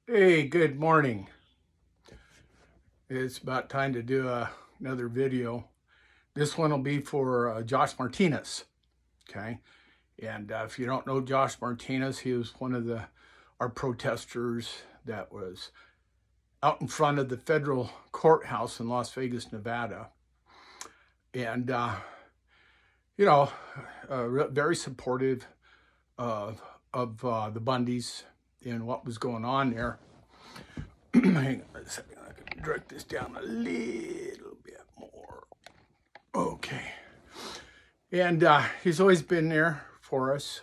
Hey, good morning. It's about time to do another video. This one will be for Josh Martinez. Okay. And if you don't know Josh Martinez, he was one of our protesters that was out in front of the federal courthouse in Las Vegas, Nevada. And, you know, very supportive of the Bundys and what was going on there. Hang on a second. I can drag this down a little bit more. Okay. And he's always been there for us.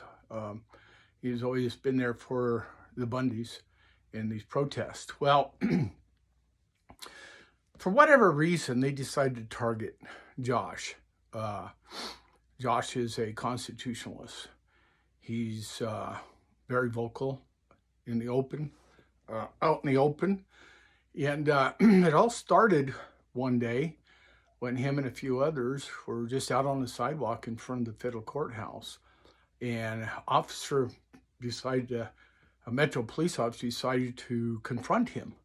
He's always been there for the Bundys in these protests. Well, for whatever reason, they decided to target Josh. Josh is a constitutionalist. He's very vocal in the open, out in the open. And it all started one day when him and a few others were just out on the sidewalk in front of the federal courthouse. And a Metro police officer decided to confront him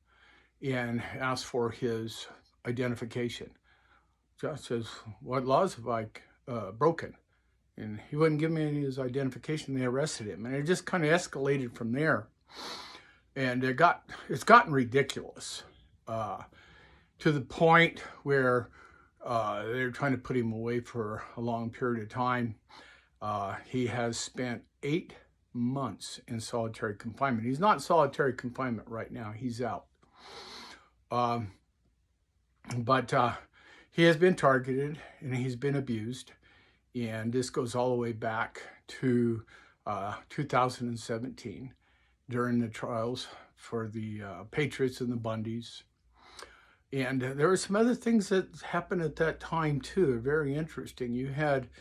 and ask for his identification. Josh says, "What laws have I broken?" And he wouldn't give me his identification. They arrested him. And it just kind of escalated from there. And it's gotten ridiculous to the point where they're trying to put him away for a long period of time. He has spent 8 months in solitary confinement. He's not in solitary confinement right now. He's out. But he has been targeted and he's been abused. And this goes all the way back to 2017 during the trials for the Patriots and the Bundys. And there were some other things that happened at that time too, very interesting. You had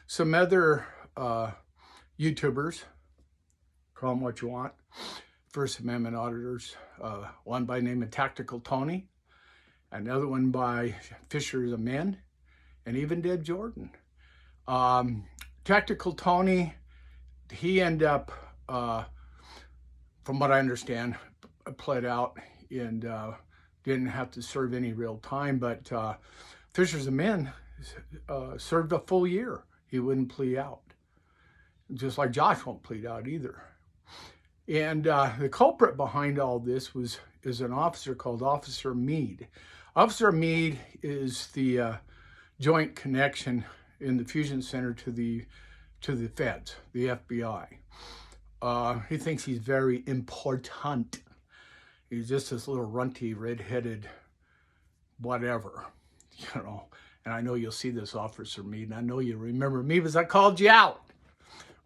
some other YouTubers, call them what you want, First Amendment auditors, one by the name of Tactical Tony, another one by Fishers of Men, and even Deb Jordan. Tactical Tony, he ended up, from what I understand, pled out and didn't have to serve any real time, but Fishers of Men served a full year. He wouldn't plea out, just like Josh won't plead out either. And the culprit behind all this is an officer called Officer Meade. Officer Meade is the joint connection in the fusion center to the feds, the FBI. He thinks he's very important. He's just this little runty, red-headed whatever, And I know you'll see this, Officer Meade, and I know you remember me because I called you out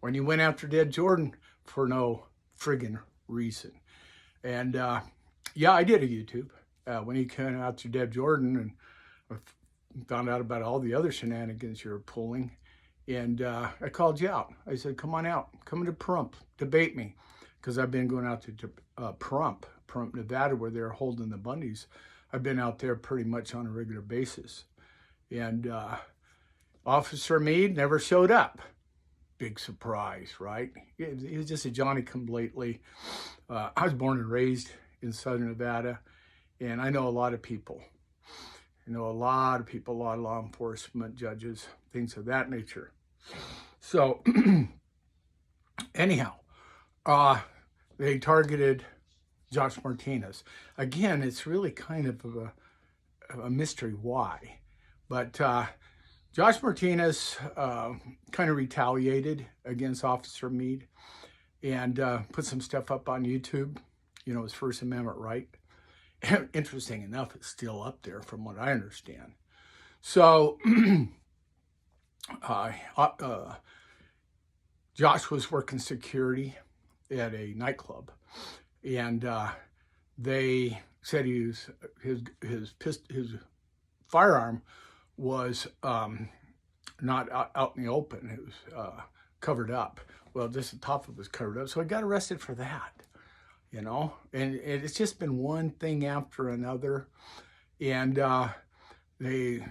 when you went after Deb Jordan for no friggin' reason. And yeah, I did a YouTube when he came after Deb Jordan and found out about all the other shenanigans you're pulling. And I called you out. I said, come on out. Come to Pahrump. Debate me. Because I've been going out to Pahrump, Nevada, where they're holding the Bundys. I've been out there pretty much on a regular basis. And Officer Meade never showed up. Big surprise, right? He was just a Johnny-come-lately. I was born and raised in Southern Nevada. And I know a lot of people. I know a lot of people, a lot of law enforcement, judges, things of that nature. So, anyhow, they targeted Josh Martinez. Again, it's really kind of a mystery why. But Josh Martinez kind of retaliated against Officer Meade and put some stuff up on YouTube, his First Amendment right. Interesting enough, it's still up there from what I understand. So Josh was working security at a nightclub, and they said his firearm was not out in the open. It was covered up. Well, just the top of it was covered up, so I got arrested for that. And it's just been one thing after another. And they,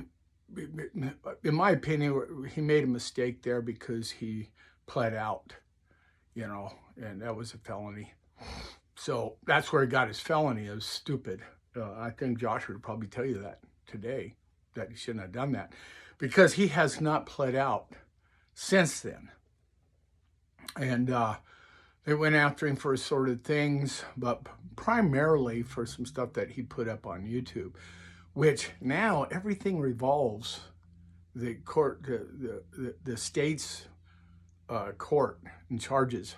in my opinion, he made a mistake there because he pled out, and that was a felony. So that's where he got his felony. It was stupid. I think Josh would probably tell you that today, that he shouldn't have done that, because he has not pled out since then. And they went after him for assorted things, but primarily for some stuff that he put up on YouTube, which now everything revolves the court, the state's court and charges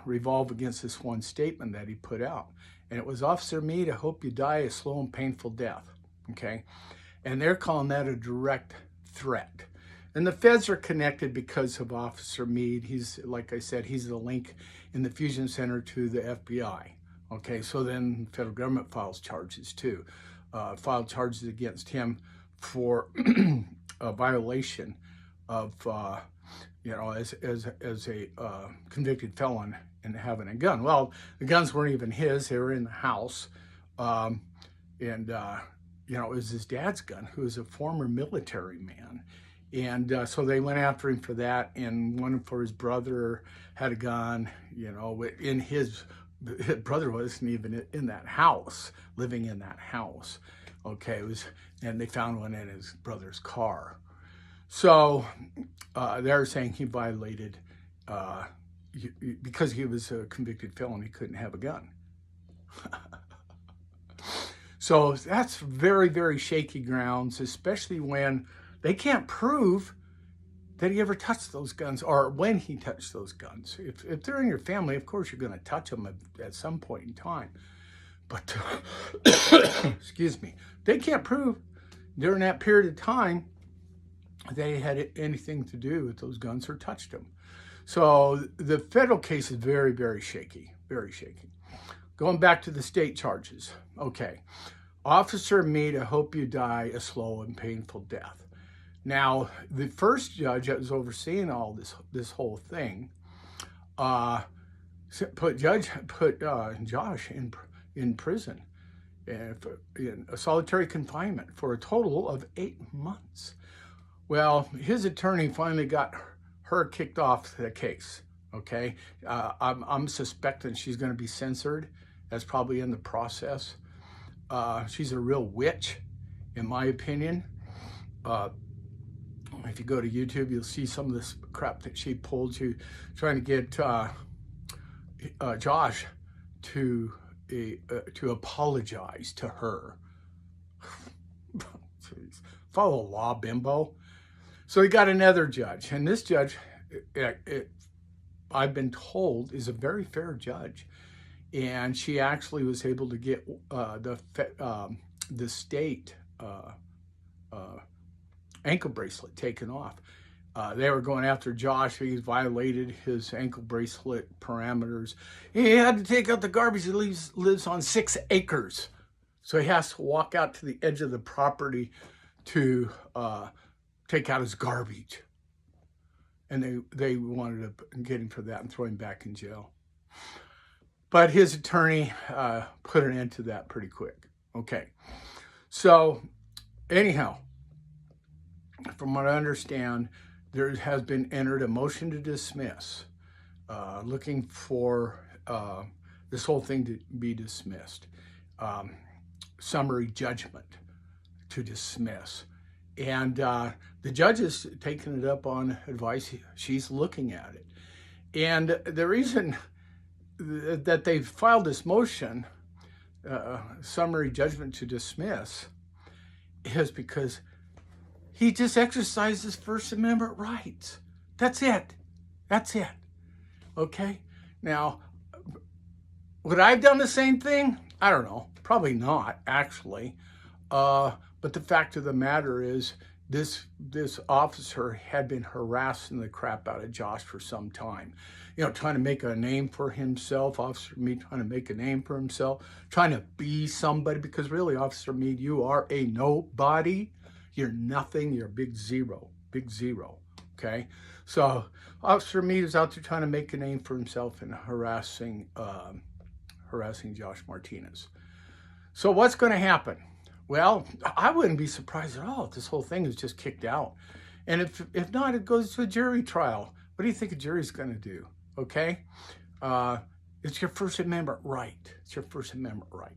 revolve against this one statement that he put out. And it was, "Officer Meade, I hope you die a slow and painful death." Okay? And they're calling that a direct threat. And the feds are connected because of Officer Meade. He's, like I said, he's the link in the Fusion Center to the FBI. Okay, so then the federal government files charges too. Filed charges against him for a violation of, as a convicted felon and having a gun. Well, the guns weren't even his; they were in the house, it was his dad's gun, who was a former military man. And so they went after him for that, and one for his brother had a gun, in his brother wasn't even in that house, living in that house. Okay, and they found one in his brother's car. So they're saying he violated, because he was a convicted felon, he couldn't have a gun. So that's very, very shaky grounds, especially when they can't prove that he ever touched those guns or when he touched those guns. If they're in your family, of course, you're going to touch them at some point in time. But, excuse me, they can't prove during that period of time they had anything to do with those guns or touched them. So the federal case is very, very shaky, very shaky. Going back to the state charges. Okay. Officer Meade, I hope you die a slow and painful death. Now, the first judge that was overseeing all this whole thing put Josh in prison in a solitary confinement for a total of 8 months. Well, his attorney finally got her kicked off the case. Okay, I'm suspecting she's going to be censored. That's probably in the process. She's a real witch, in my opinion. If you go to YouTube, you'll see some of this crap that she pulled, trying to get Josh to apologize to her. Jeez. Follow the law, bimbo. So he got another judge, and this judge, I've been told, is a very fair judge, and she actually was able to get the state ankle bracelet taken off. They were going after Josh. He violated his ankle bracelet parameters. He had to take out the garbage. He lives on 6 acres. So he has to walk out to the edge of the property to take out his garbage. And they wanted to get him for that and throw him back in jail. But his attorney put an end to that pretty quick. Okay. So anyhow, from what I understand, there has been entered a motion to dismiss, looking for this whole thing to be dismissed. Summary judgment to dismiss. And the judge is taking it up on advice. She's looking at it. And the reason that they filed this motion, summary judgment to dismiss, is because he just exercised his First Amendment rights. That's it. That's it. Okay? Now, would I have done the same thing? I don't know. Probably not, actually. But the fact of the matter is, this officer had been harassing the crap out of Josh for some time. Trying to make a name for himself. Officer Meade trying to make a name for himself. Trying to be somebody. Because really, Officer Meade, you are a nobody. You're nothing. You're a big zero. Big zero. Okay? So Officer Meade is out there trying to make a name for himself and harassing Josh Martinez. So what's going to happen? Well, I wouldn't be surprised at all if this whole thing is just kicked out. And if not, it goes to a jury trial. What do you think a jury's going to do? Okay? It's your First Amendment right. It's your First Amendment right.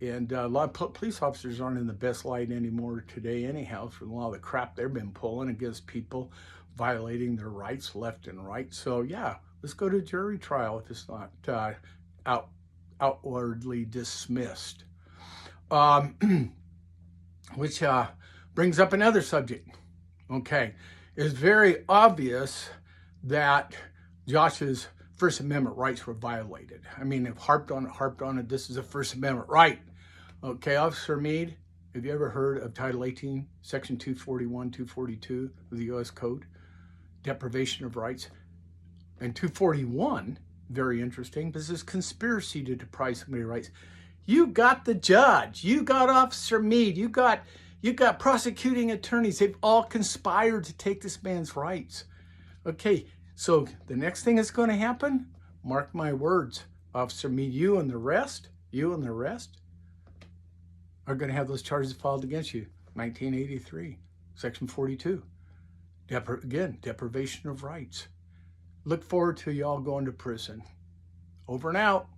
And a lot of police officers aren't in the best light anymore today anyhow, for a lot of the crap they've been pulling against people violating their rights left and right. So yeah, let's go to jury trial if it's not outwardly dismissed. Which brings up another subject. Okay, it's very obvious that Josh's First Amendment rights were violated. I mean, I've harped on it. This is a First Amendment right. Okay, Officer Meade, have you ever heard of Title 18, Section 241, 242 of the U.S. Code? Deprivation of rights. And 241, very interesting, this is conspiracy to deprive somebody of rights. You got the judge, you got Officer Meade, you got prosecuting attorneys. They've all conspired to take this man's rights. Okay, so the next thing that's going to happen, mark my words, Officer Meade, you and the rest are going to have those charges filed against you. 1983, Section 42. Again, deprivation of rights. Look forward to y'all going to prison. Over and out.